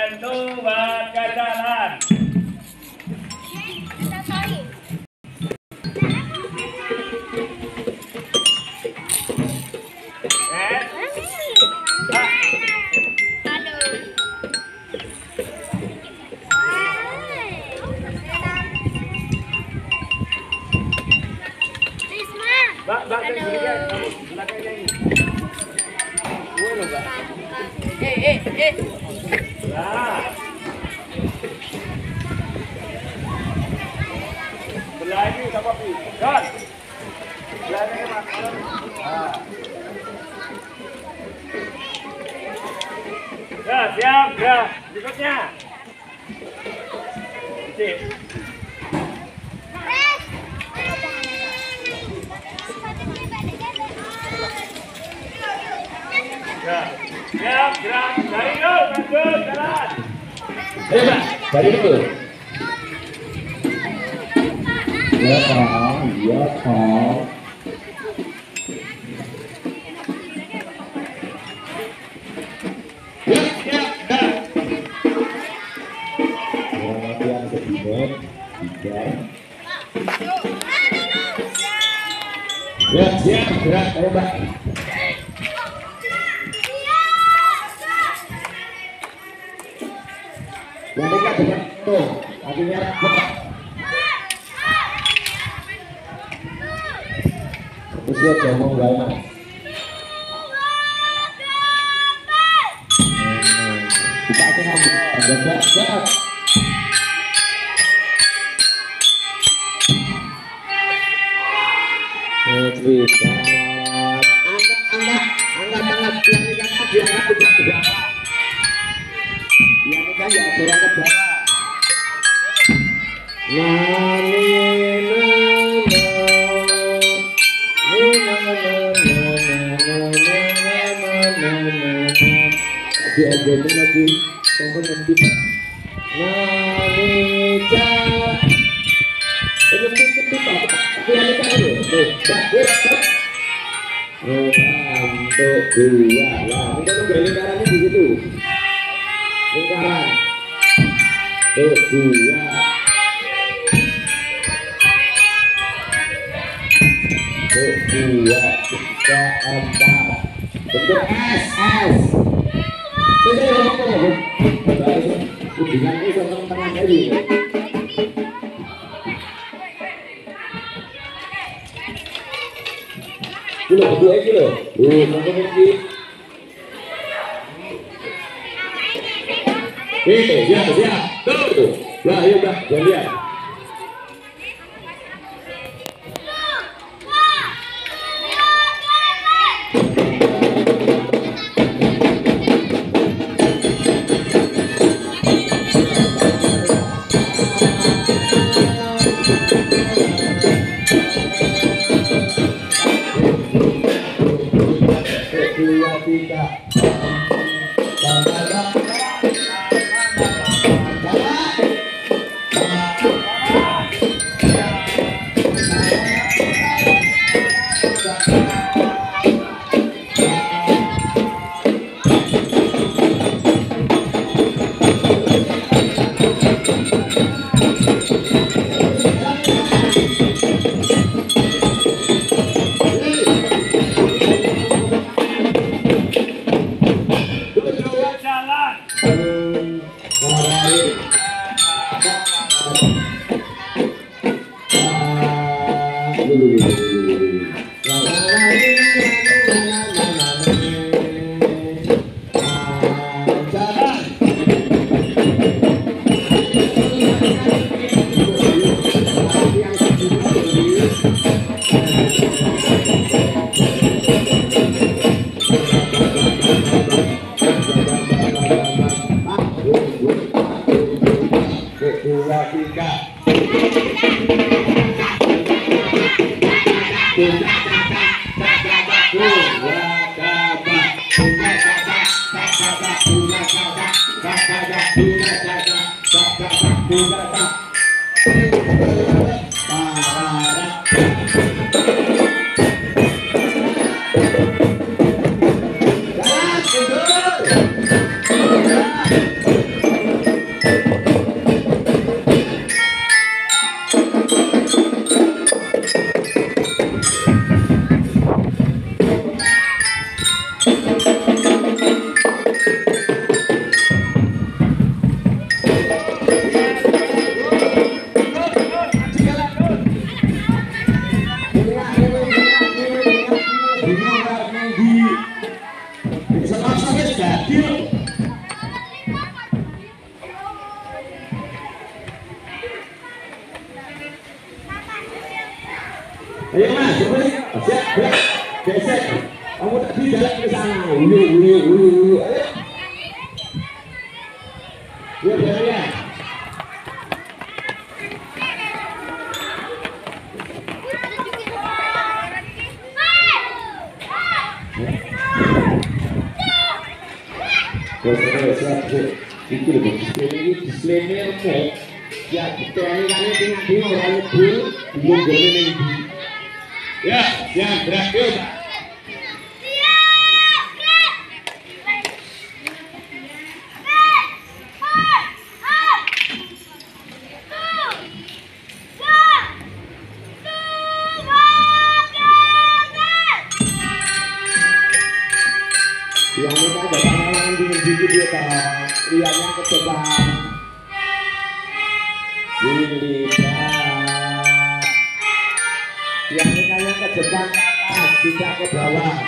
Buat ke jalan. Mbak, belakangnya ini. Boleh, Mbak. Nah. Belah ini sama Pi. Jon. Belahnya Mas. Nah. Ya, siap, ya. Berikutnya. Sip. Ya, siap, gerak, dari dulu, lanjut, jalan. Ayo Pak, dari dulu. Ya Pak, ya Pak. Latihan sedikit, tiga. Ya, siap, gerak, ayo Pak. Yang dekat dengan tuh, artinya buka. Usia ngomong gak mas. Kita akan ambil jaga. Bisa. Angkat. Yang kan ya aturan ke bawah. Diajarin lagi tongkol nanti. Untuk dua, lah kita tuh lingkarannya di situ. Lingkaran. Tuh dua. Tuh dua, tiga, empat. Bentuk S. Saya ngomong hubungan ini sama teman tadi. Kilo dua kilo. Ngomong ini. Siap. Tuh. Ya, ayo Mbak, lihat. Itu loh, disclaimer kok ya kita ini tinggal orang itu belum boleh ya berakhir. Yang ini ada pengalaman dengan gigi dia tak riaknya ke depan dilipat yang ini kayaknya ke depan ke atas tidak ke bawah.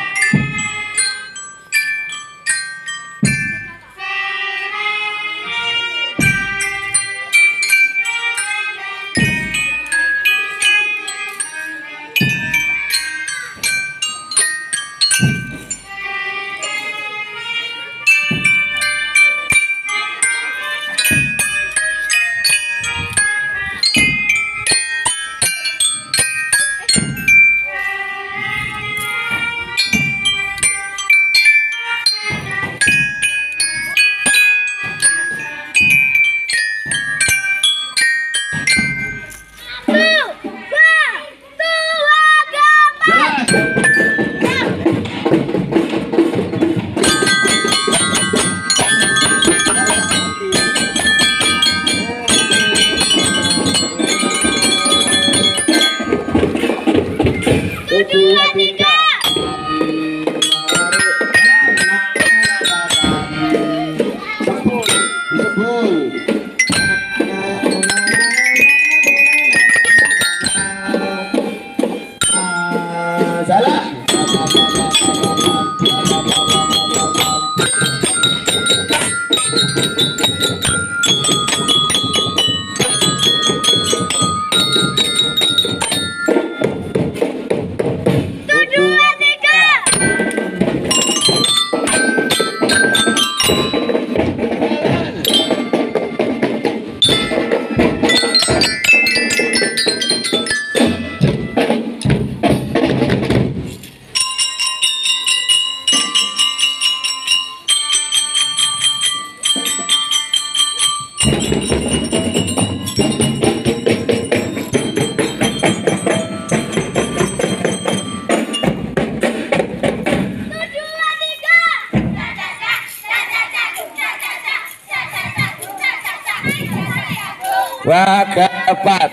Wakapat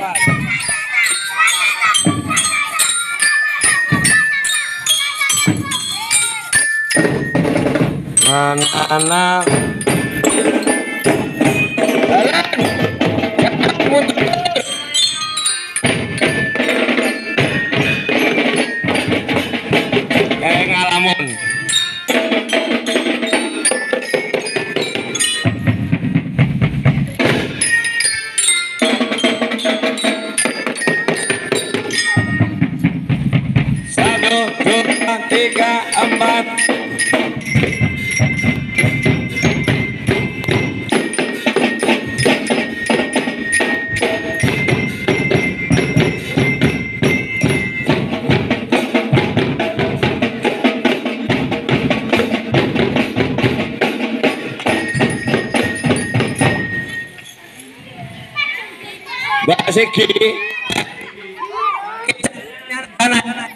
anak-anak kayak ngalamun. Tiga, empat. Mbak Sigi anak